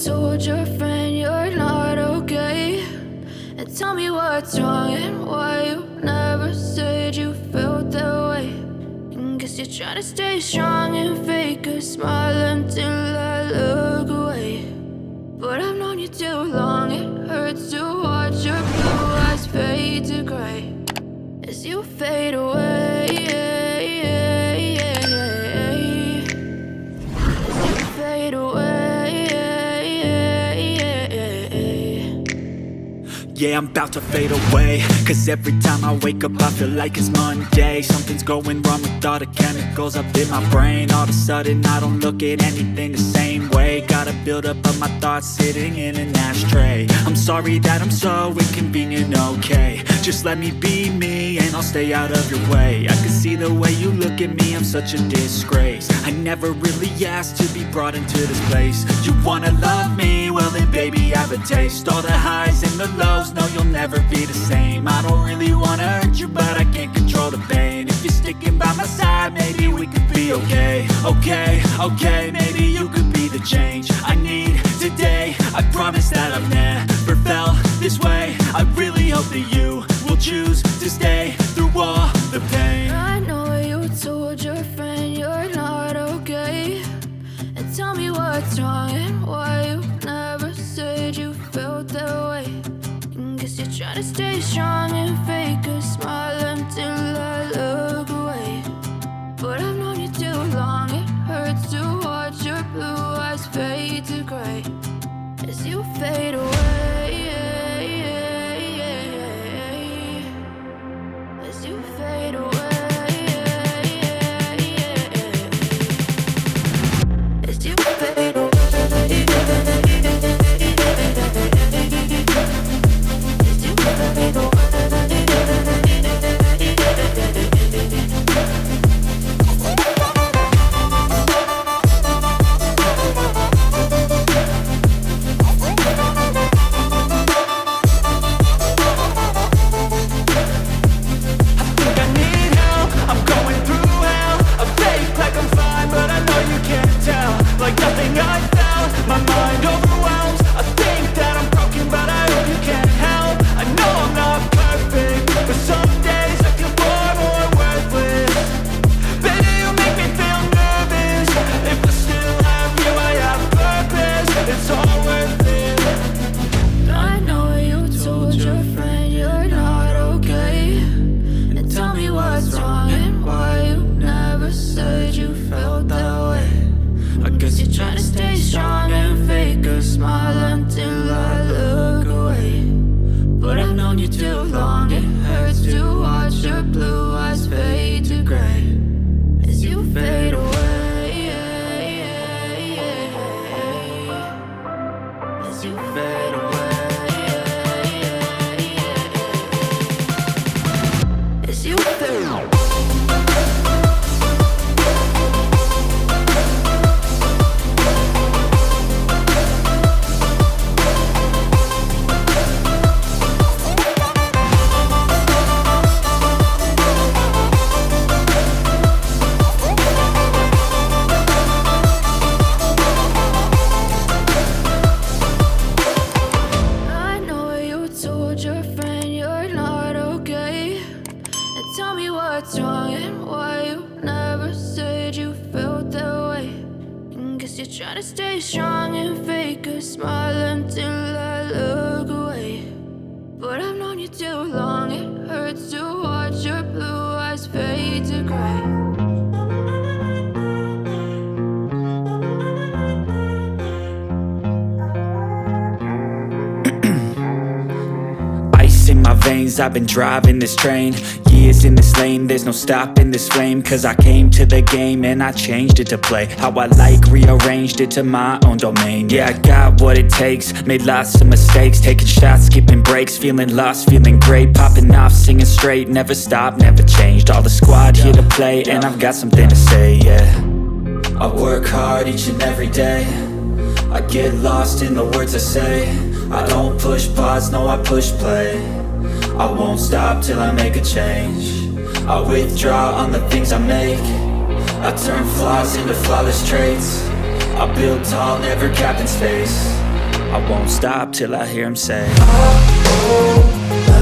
told your friend you're not okay, and tell me what's wrong and why you never said you felt that way. And guess you're trying to stay strong and fake a smile until I look away. But I've known you too long, it hurts to watch your blue eyes fade to gray as you fade away. As you fade away. Yeah, I'm about to fade away, cause every time I wake up I feel like it's Monday. Something's going wrong with all the chemicals up in my brain. All of a sudden I don't look at anything the same way. Got a buildup of my thoughts sitting in an ashtray. I'm sorry that I'm so inconvenient, okay. Just let me be me and I'll stay out of your way. I can see the way you look at me, I'm such a disgrace. I never really asked to be brought into this place. You wanna love me? Well then baby I have a taste. All the highs and the lows, no you'll never be the same. I don't really wanna hurt you but I can't control the pain. If you're sticking by my side maybe we could be okay. Okay, maybe you could be the change I need today. I promise that I've never felt this way. I really hope that you will choose to stay through all the pain. I know you told your friend you're not okay, and tell me what's wrong and why you never said you felt that way. And guess you're trying to stay strong and fake a smile until I look away. But I've known you too long, it hurts to watch your blue eyes fade to gray as you fade away. As you fade away. As you fade away. As you fade away. Like nothing I felt, my mind overwhelms. I think that I'm broken, but I hope you can't help. I know I'm not perfect, but some days I feel far more worthless. Baby, you make me feel nervous. If I still have you, I have purpose. It's all worth it. I know you told your friend you're not okay, and tell me what's wrong and why you never said you felt that way. I guess you're trying to stay strong and fake a smile until I look away. But I've known you too long, it hurts to watch your blue eyes fade to gray as you fade away. As you fade away. As you fade away. What's wrong and why you never said you felt that way. And guess you're trying to stay strong and fake a smile until I look away. But I've known you too long, it hurts to watch your blue eyes fade to gray. In my veins, I've been driving this train. Years in this lane, there's no stopping this flame. Cause I came to the game and I changed it to play how I like, rearranged it to my own domain. Yeah, I got what it takes, made lots of mistakes, taking shots, skipping breaks, feeling lost, feeling great, popping off, singing straight, never stopped, never changed. All the squad here to play and I've got something to say, yeah. I work hard each and every day, I get lost in the words I say. I don't push pause, no I push play. I won't stop till I make a change. I withdraw on the things I make. I turn flaws into flawless traits. I build tall, never capping space. I won't stop till I hear him say, oh, oh,